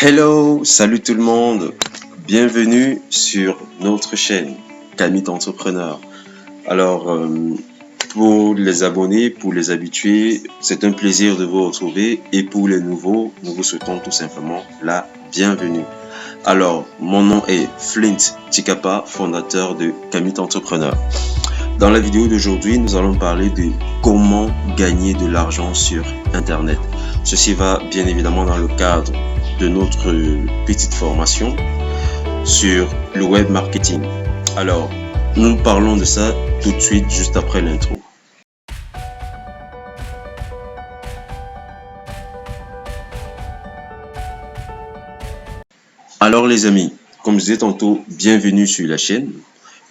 Hello, salut tout le monde, bienvenue sur notre chaîne Camille Entrepreneur. Alors, pour les abonnés, pour les habitués, c'est un plaisir de vous retrouver et pour les nouveaux, nous vous souhaitons tout simplement la bienvenue. Alors, mon nom est Flint Tikapa, fondateur de Camille Entrepreneur. Dans la vidéo d'aujourd'hui, nous allons parler de comment gagner de l'argent sur Internet. Ceci va bien évidemment dans le cadre de notre petite formation sur le web marketing. Alors, nous parlons de ça tout de suite, juste après l'intro. Alors les amis, comme je disais tantôt, bienvenue sur la chaîne.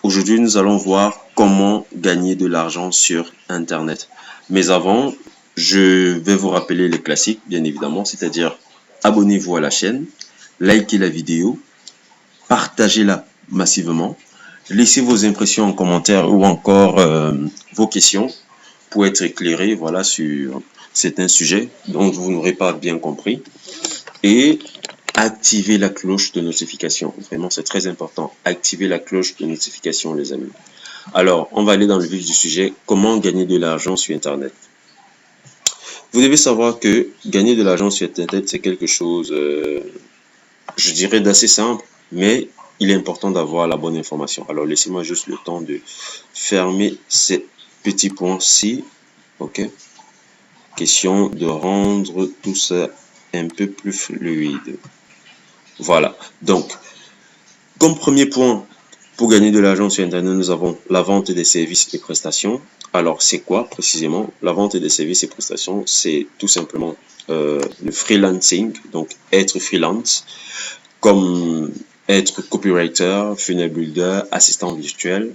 Aujourd'hui, nous allons voir comment gagner de l'argent sur Internet. Mais avant, je vais vous rappeler les classiques, bien évidemment, c'est-à-dire abonnez-vous à la chaîne, likez la vidéo, partagez-la massivement, laissez vos impressions en commentaire ou encore vos questions pour être éclairé voilà, sur certains sujets dont vous n'aurez pas bien compris. Et activez la cloche de notification. Vraiment, c'est très important. Activez la cloche de notification, les amis. Alors, on va aller dans le vif du sujet. Comment gagner de l'argent sur Internet? Vous devez savoir que gagner de l'argent sur Internet, c'est quelque chose, je dirais, d'assez simple, mais il est important d'avoir la bonne information. Alors, laissez-moi juste le temps de fermer ces petits points-ci. OK? Question de rendre tout ça un peu plus fluide. Voilà. Donc, comme premier point, pour gagner de l'argent sur Internet, nous avons la vente des services et prestations. Alors, c'est quoi précisément? La vente des services et prestations, c'est tout simplement le freelancing, donc être freelance, comme être copywriter, funnel builder, assistant virtuel.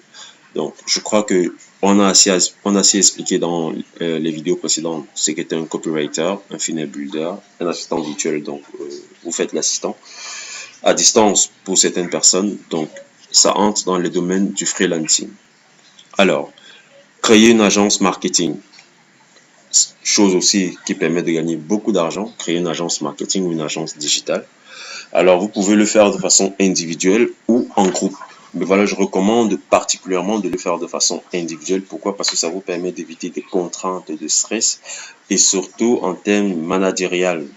Donc, je crois que on a assez expliqué dans les vidéos précédentes ce qu'était un copywriter, un funnel builder, un assistant virtuel. Donc, vous faites l'assistant à distance pour certaines personnes. Donc, ça entre dans le domaine du freelancing. Alors, créer une agence marketing, chose aussi qui permet de gagner beaucoup d'argent, créer une agence marketing ou une agence digitale. Alors, vous pouvez le faire de façon individuelle ou en groupe. Mais voilà, je recommande particulièrement de le faire de façon individuelle. Pourquoi? Parce que ça vous permet d'éviter des contraintes de stress et surtout en termes managériels.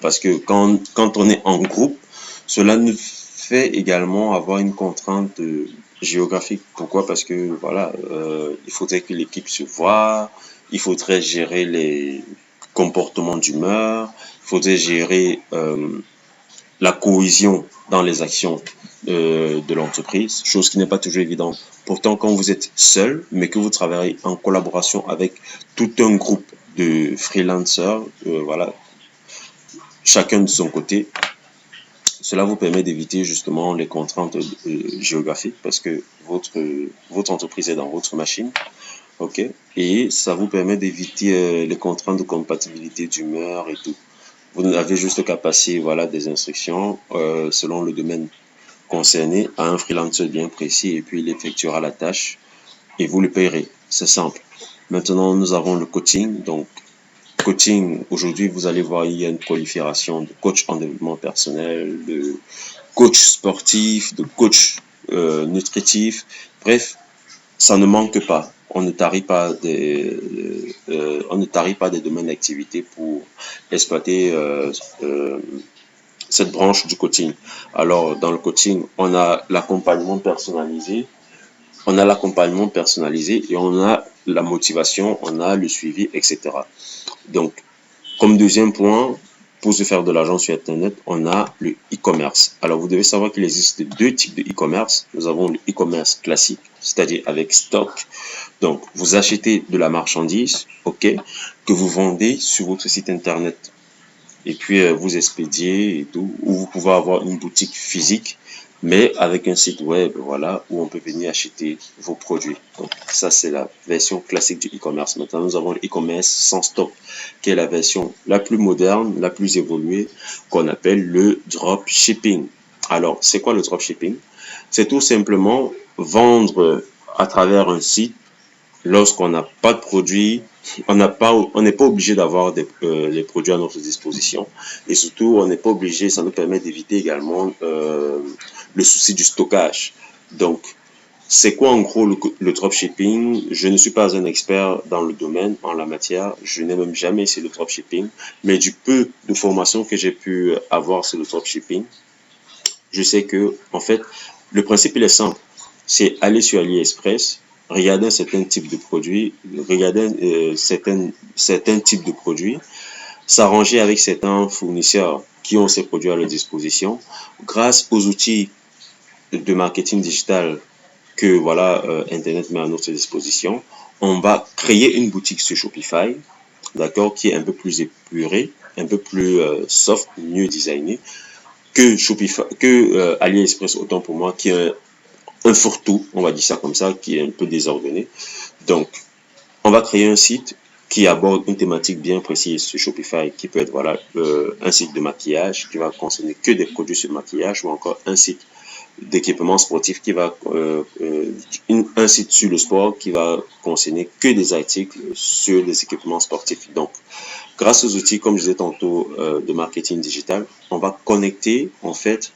Parce que quand on est en groupe, cela nous fait également avoir une contrainte géographique. Pourquoi? Parce que voilà, il faudrait que l'équipe se voie, il faudrait gérer les comportements d'humeur, il faudrait gérer la cohésion dans les actions de l'entreprise, chose qui n'est pas toujours évidente. Pourtant, quand vous êtes seul, mais que vous travaillez en collaboration avec tout un groupe de freelancers, voilà, chacun de son côté, cela vous permet d'éviter justement les contraintes géographiques parce que votre entreprise est dans votre machine. OK? Et ça vous permet d'éviter les contraintes de compatibilité d'humeur et tout. Vous n'avez juste qu'à passer voilà, des instructions selon le domaine concerné à un freelancer bien précis et puis il effectuera la tâche et vous le payerez. C'est simple. Maintenant, nous avons le coaching. Donc, coaching, aujourd'hui, vous allez voir, il y a une prolifération de coach en développement personnel, de coach sportif, de coach nutritif. Bref, ça ne manque pas. On ne tarit pas des domaines d'activité pour exploiter cette branche du coaching. Alors, dans le coaching, on a l'accompagnement personnalisé, et on a la motivation, on a le suivi, etc. Donc, comme deuxième point, pour se faire de l'argent sur Internet, on a le e-commerce. Alors, vous devez savoir qu'il existe deux types de e-commerce. Nous avons le e-commerce classique, c'est-à-dire avec stock. Donc, vous achetez de la marchandise, OK, que vous vendez sur votre site Internet. Et puis, vous expédiez et tout. Ou vous pouvez avoir une boutique physique, mais avec un site web, voilà, où on peut venir acheter vos produits. Donc, ça, c'est la version classique du e-commerce. Maintenant, nous avons le e-commerce sans stock, qui est la version la plus moderne, la plus évoluée, qu'on appelle le dropshipping. Alors, c'est quoi le dropshipping? C'est tout simplement vendre à travers un site lorsqu'on n'a pas de produit, on n'est pas obligé d'avoir les produits à notre disposition. Et surtout, on n'est pas obligé, ça nous permet d'éviter également le souci du stockage. Donc, c'est quoi en gros le dropshipping? Je ne suis pas un expert dans le domaine, en la matière. Je n'ai même jamais essayé le dropshipping. Mais du peu de formation que j'ai pu avoir sur le dropshipping, je sais que, en fait, le principe, il est simple. C'est aller sur AliExpress, regarder un certain type de produit, regarder certains types de produits, s'arranger avec certains fournisseurs qui ont ces produits à leur disposition. Grâce aux outils de marketing digital que voilà Internet met à notre disposition, on va créer une boutique sur Shopify, d'accord, qui est un peu plus épurée, un peu plus soft, mieux designée que Shopify, que AliExpress, autant pour moi, qui est un fourre-tout, on va dire ça comme ça, qui est un peu désordonné. Donc, on va créer un site qui aborde une thématique bien précise sur Shopify, qui peut être voilà un site de maquillage qui va concerner que des produits sur maquillage, ou encore un site d'équipement sportif qui va un site sur le sport qui va concerner que des articles sur les équipements sportifs. Donc, grâce aux outils, comme je disais tantôt, de marketing digital, on va connecter en fait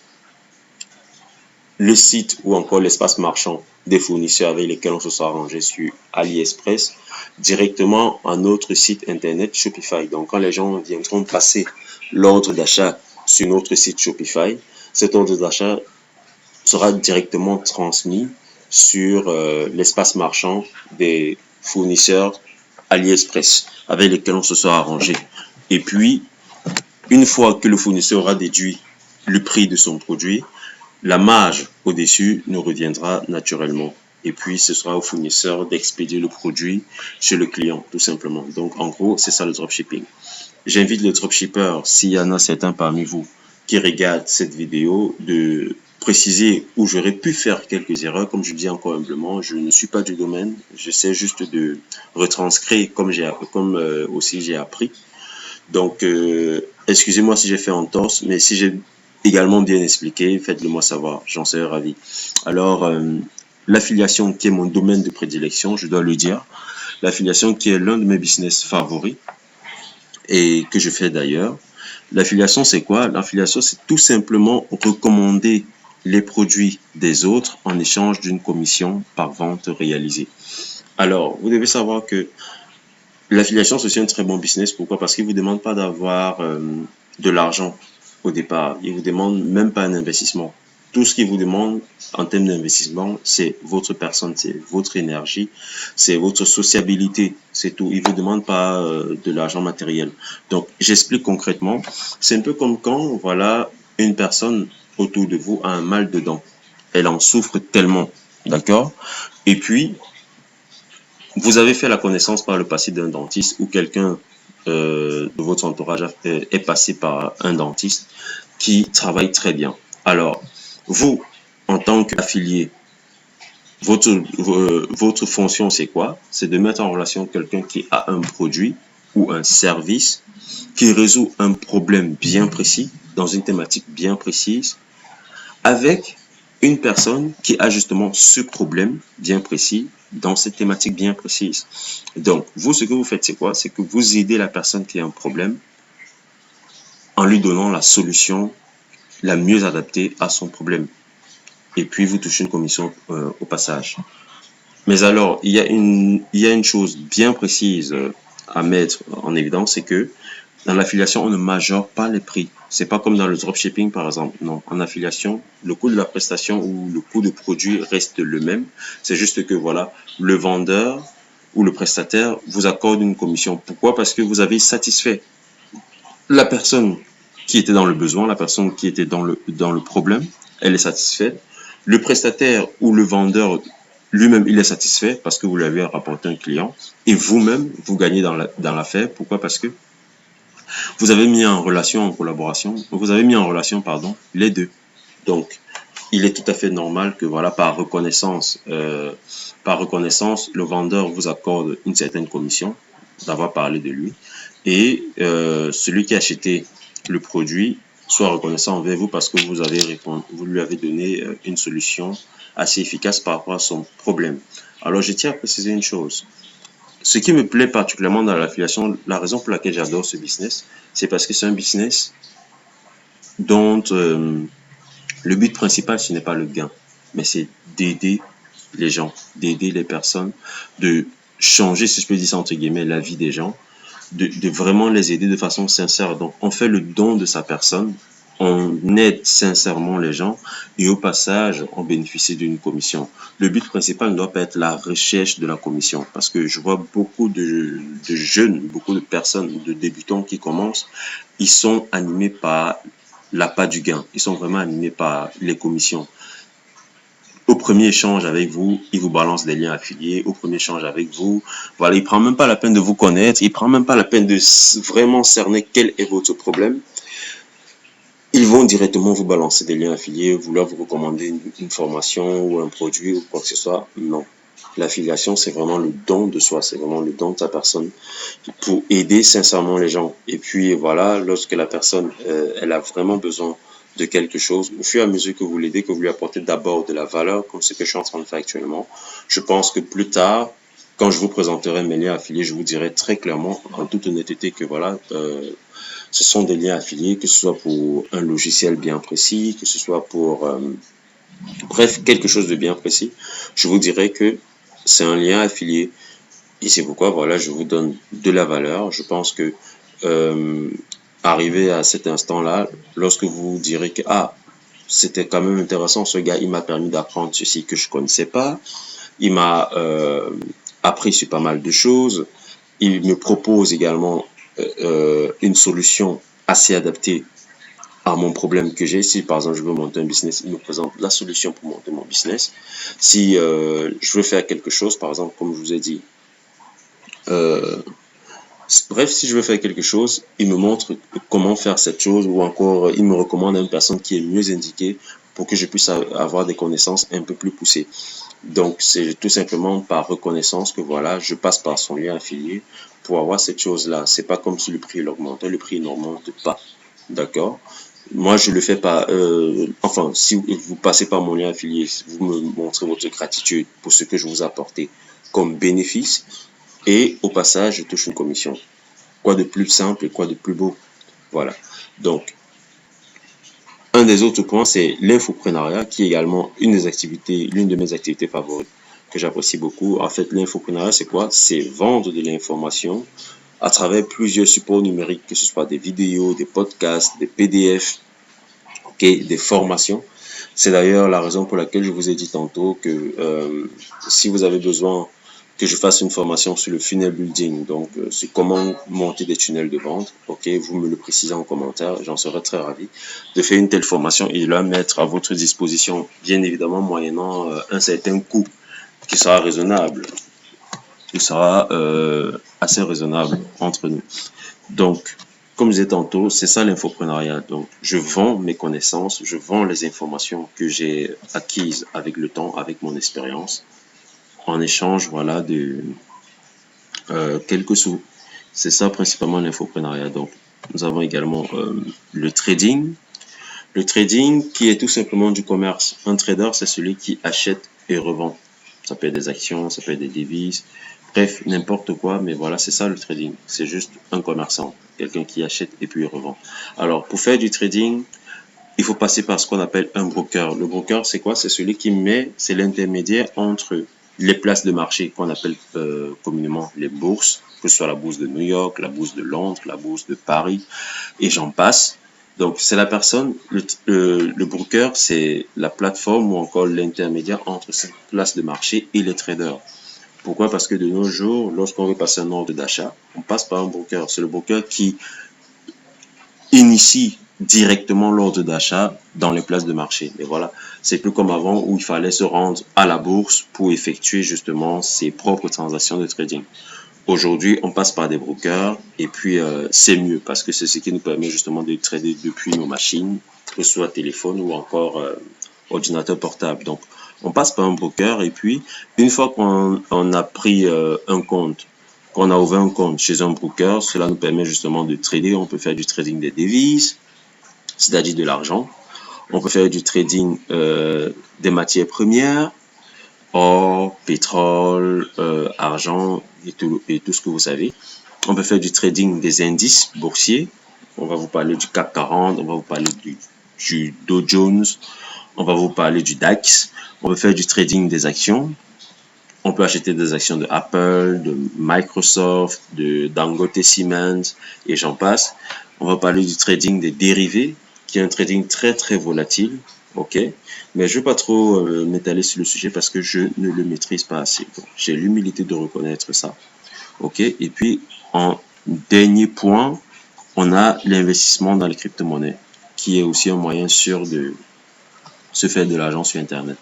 le site ou encore l'espace marchand des fournisseurs avec lesquels on se soit arrangé sur AliExpress directement à notre site internet Shopify. Donc, quand les gens viendront passer l'ordre d'achat sur notre site Shopify, cet ordre d'achat sera directement transmis sur l'espace marchand des fournisseurs AliExpress avec lesquels on se sera arrangé. Et puis, une fois que le fournisseur aura déduit le prix de son produit, la marge au-dessus nous reviendra naturellement. Et puis, ce sera au fournisseur d'expédier le produit chez le client, tout simplement. Donc, en gros, c'est ça le dropshipping. J'invite les dropshippers, s'il y en a certains parmi vous qui regardent cette vidéo, de préciser où j'aurais pu faire quelques erreurs. Comme je dis encore humblement, je ne suis pas du domaine. J'essaie juste de retranscrire comme aussi j'ai appris. Donc, excusez-moi si j'ai fait en torse, mais si j'ai également bien expliqué, faites-le moi savoir, j'en serais ravi. Alors, l'affiliation qui est mon domaine de prédilection, je dois le dire, l'affiliation qui est l'un de mes business favoris et que je fais d'ailleurs. L'affiliation, c'est quoi? L'affiliation, c'est tout simplement recommander les produits des autres en échange d'une commission par vente réalisée. Alors, vous devez savoir que l'affiliation, c'est aussi un très bon business. Pourquoi? Parce qu'il ne vous demande pas d'avoir de l'argent au départ. Il ne vous demande même pas un investissement. Tout ce qu'il vous demande en termes d'investissement, c'est votre personne, c'est votre énergie, c'est votre sociabilité, c'est tout. Il ne vous demande pas de l'argent matériel. Donc, j'explique concrètement. C'est un peu comme quand, voilà, une personne autour de vous a un mal de dents. Elle en souffre tellement, d'accord? Et puis, vous avez fait la connaissance par le passé d'un dentiste ou quelqu'un de votre entourage est passé par un dentiste qui travaille très bien. Alors, vous, en tant qu'affilié, votre fonction, c'est quoi? C'est de mettre en relation quelqu'un qui a un produit ou un service qui résout un problème bien précis, dans une thématique bien précise, avec une personne qui a justement ce problème bien précis dans cette thématique bien précise. Donc, vous, ce que vous faites, c'est quoi? C'est que vous aidez la personne qui a un problème en lui donnant la solution la mieux adaptée à son problème. Et puis, vous touchez une commission au passage. Mais alors, il y a une chose bien précise à mettre en évidence, c'est que dans l'affiliation, on ne majore pas les prix. C'est pas comme dans le dropshipping, par exemple. Non, en affiliation, le coût de la prestation ou le coût de produit reste le même. C'est juste que, voilà, le vendeur ou le prestataire vous accorde une commission. Pourquoi? Parce que vous avez satisfait la personne qui était dans le besoin, la personne qui était dans le problème, elle est satisfaite. Le prestataire ou le vendeur lui-même, il est satisfait parce que vous lui avez rapporté un client. Et vous-même, vous gagnez dans l'affaire. Pourquoi? Parce que vous avez mis en relation, en collaboration, vous avez mis en relation, pardon, les deux. Donc, il est tout à fait normal que, voilà, par reconnaissance, le vendeur vous accorde une certaine commission d'avoir parlé de lui. Et celui qui a acheté le produit soit reconnaissant envers vous parce que vous lui avez donné une solution assez efficace par rapport à son problème. Alors, je tiens à préciser une chose. Ce qui me plaît particulièrement dans l'affiliation, la raison pour laquelle j'adore ce business, c'est parce que c'est un business dont le but principal, ce n'est pas le gain, mais c'est d'aider les gens, d'aider les personnes, de changer, si je peux dire ça entre guillemets, la vie des gens, de vraiment les aider de façon sincère. Donc, on fait le don de sa personne, on aide sincèrement les gens et au passage, on bénéficie d'une commission. Le but principal ne doit pas être la recherche de la commission parce que je vois beaucoup de jeunes, beaucoup de personnes, de débutants qui commencent, ils sont animés par l'appât du gain. Ils sont vraiment animés par les commissions. Au premier échange avec vous, il vous balance des liens affiliés. Au premier échange avec vous, voilà, il prend même pas la peine de vous connaître. Il prend même pas la peine de vraiment cerner quel est votre problème. Ils vont directement vous balancer des liens affiliés, vouloir vous recommander une formation ou un produit ou quoi que ce soit. Non. L'affiliation, c'est vraiment le don de soi, c'est vraiment le don de ta personne pour aider sincèrement les gens. Et puis voilà, lorsque la personne, elle a vraiment besoin de quelque chose, au fur et à mesure que vous l'aidez, que vous lui apportez d'abord de la valeur, comme ce que je suis en train de faire actuellement, je pense que plus tard, quand je vous présenterai mes liens affiliés, je vous dirai très clairement, en toute honnêteté, que voilà, ce sont des liens affiliés, que ce soit pour un logiciel bien précis, que ce soit pour, bref, quelque chose de bien précis. Je vous dirai que c'est un lien affilié. Et c'est pourquoi, voilà, je vous donne de la valeur. Je pense que, euh, arrivé à cet instant-là, lorsque vous direz que, ah, c'était quand même intéressant, ce gars, il m'a permis d'apprendre ceci que je connaissais pas, il m'a appris sur pas mal de choses, il me propose également une solution assez adaptée à mon problème que j'ai. Si par exemple je veux monter un business, il me présente la solution pour monter mon business. Si je veux faire quelque chose, par exemple, comme je vous ai dit, euh, bref, si je veux faire quelque chose, il me montre comment faire cette chose ou encore il me recommande une personne qui est mieux indiquée pour que je puisse avoir des connaissances un peu plus poussées. Donc, c'est tout simplement par reconnaissance que voilà, je passe par son lien affilié pour avoir cette chose-là. C'est pas comme si le prix augmente. Le prix n'augmente pas. D'accord? Moi, je le fais pas. Enfin, si vous passez par mon lien affilié, vous me montrez votre gratitude pour ce que je vous ai apporté comme bénéfice. Et au passage, je touche une commission. Quoi de plus simple et quoi de plus beau? Voilà. Donc, un des autres points, c'est l'infoprenariat, qui est également l'une de mes activités favorites, que j'apprécie beaucoup. En fait, l'infoprenariat, c'est quoi? C'est vendre de l'information à travers plusieurs supports numériques, que ce soit des vidéos, des podcasts, des PDF, okay, des formations. C'est d'ailleurs la raison pour laquelle je vous ai dit tantôt que si vous avez besoin que je fasse une formation sur le funnel building, donc sur comment monter des tunnels de vente, ok, vous me le précisez en commentaire, j'en serais très ravi de faire une telle formation et de la mettre à votre disposition, bien évidemment moyennant un certain coût qui sera raisonnable, qui sera assez raisonnable entre nous. Donc, comme je disais tantôt, c'est ça l'infoprenariat. Donc, je vends mes connaissances, je vends les informations que j'ai acquises avec le temps, avec mon expérience, en échange, voilà, de quelques sous. C'est ça principalement l'infoprenariat. Donc, nous avons également le trading. Le trading qui est tout simplement du commerce. Un trader, c'est celui qui achète et revend. Ça peut être des actions, ça peut être des devises, bref, n'importe quoi, mais voilà, c'est ça le trading. C'est juste un commerçant, quelqu'un qui achète et puis revend. Alors, pour faire du trading, il faut passer par ce qu'on appelle un broker. Le broker, c'est quoi? C'est celui qui met, c'est l'intermédiaire entre les places de marché qu'on appelle communément les bourses, que ce soit la bourse de New York, la bourse de Londres, la bourse de Paris, et j'en passe. Donc, c'est la personne, le broker, c'est la plateforme ou encore l'intermédiaire entre cette place de marché et les traders. Pourquoi? Parce que de nos jours, lorsqu'on veut passer un ordre d'achat, on passe par un broker. C'est le broker qui initie directement l'ordre d'achat dans les places de marché. Mais voilà, c'est plus comme avant où il fallait se rendre à la bourse pour effectuer justement ses propres transactions de trading. Aujourd'hui, on passe par des brokers et puis c'est mieux parce que c'est ce qui nous permet justement de trader depuis nos machines, que ce soit téléphone ou encore ordinateur portable. Donc, on passe par un broker et puis une fois qu'on a pris un compte, qu'on a ouvert un compte chez un broker, cela nous permet justement de trader. On peut faire du trading des devises, c'est-à-dire de l'argent. On peut faire du trading des matières premières, or, pétrole, argent et tout ce que vous savez. On peut faire du trading des indices boursiers. On va vous parler du CAC 40, on va vous parler du Dow Jones, on va vous parler du DAX. On peut faire du trading des actions. On peut acheter des actions de Apple, de Microsoft, de Dangote Cement et j'en passe. On va parler du trading des dérivés, qui est un trading très très volatile. Ok, mais je ne vais pas trop m'étaler sur le sujet parce que je ne le maîtrise pas assez. J'ai l'humilité de reconnaître ça. Ok, et puis en dernier point, on a l'investissement dans les crypto-monnaies, qui est aussi un moyen sûr de se faire de l'argent sur Internet.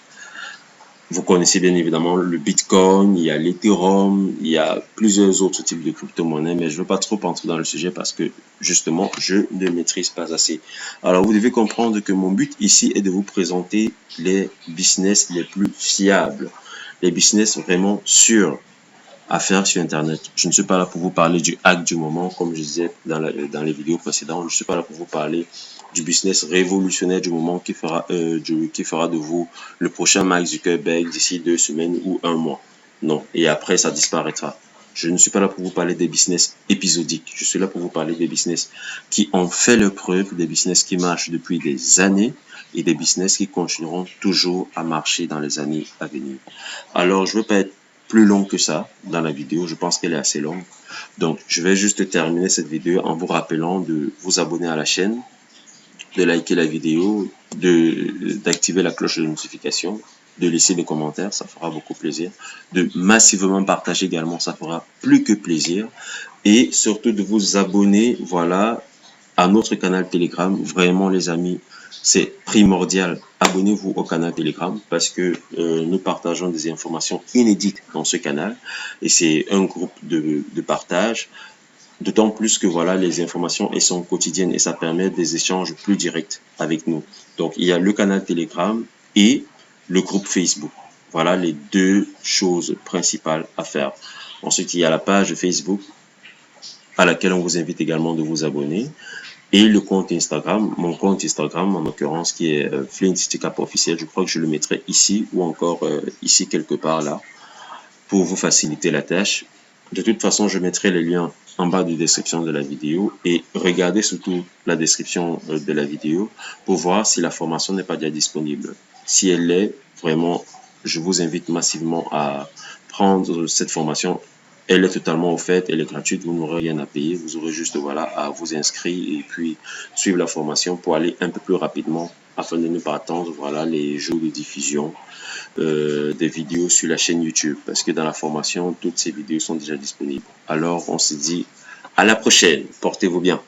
Vous connaissez bien évidemment le Bitcoin, il y a l'Ethereum, il y a plusieurs autres types de crypto-monnaies, mais je ne veux pas trop entrer dans le sujet parce que justement, je ne maîtrise pas assez. Alors, vous devez comprendre que mon but ici est de vous présenter les business les plus fiables, les business vraiment sûrs à faire sur Internet. Je ne suis pas là pour vous parler du hack du moment, comme je disais dans les vidéos précédentes. Je ne suis pas là pour vous parler du business révolutionnaire du moment qui fera de vous le prochain Mark Zuckerberg d'ici 2 semaines ou 1 mois. Non. Et après, ça disparaîtra. Je ne suis pas là pour vous parler des business épisodiques. Je suis là pour vous parler des business qui ont fait leur preuve, des business qui marchent depuis des années et des business qui continueront toujours à marcher dans les années à venir. Alors, je ne veux pas être plus long que ça dans la vidéo. Je pense qu'elle est assez longue. Donc, je vais juste terminer cette vidéo en vous rappelant de vous abonner à la chaîne, de liker la vidéo, d'activer la cloche de notification, de laisser des commentaires, ça fera beaucoup plaisir, de massivement partager également, ça fera plus que plaisir, et surtout de vous abonner, voilà, à notre canal Telegram. Vraiment, les amis, c'est primordial. Abonnez-vous au canal Telegram parce que nous partageons des informations inédites dans ce canal et c'est un groupe de partage. D'autant plus que voilà, les informations elles sont quotidiennes et ça permet des échanges plus directs avec nous. Donc, il y a le canal Telegram et le groupe Facebook. Voilà les deux choses principales à faire. Ensuite, il y a la page Facebook à laquelle on vous invite également de vous abonner. Et le compte Instagram, mon compte Instagram en l'occurrence qui est Flint Cap officiel, je crois que je le mettrai ici ou encore ici quelque part là pour vous faciliter la tâche. De toute façon, je mettrai les liens en bas de description de la vidéo et regardez surtout la description de la vidéo pour voir si la formation n'est pas déjà disponible. Si elle l'est, vraiment, je vous invite massivement à prendre cette formation. Elle est totalement offerte, elle est gratuite, vous n'aurez rien à payer, vous aurez juste voilà, à vous inscrire et puis suivre la formation pour aller un peu plus rapidement afin de ne pas attendre voilà, les jours de diffusion des vidéos sur la chaîne YouTube parce que dans la formation, toutes ces vidéos sont déjà disponibles. Alors, on se dit à la prochaine. Portez-vous bien.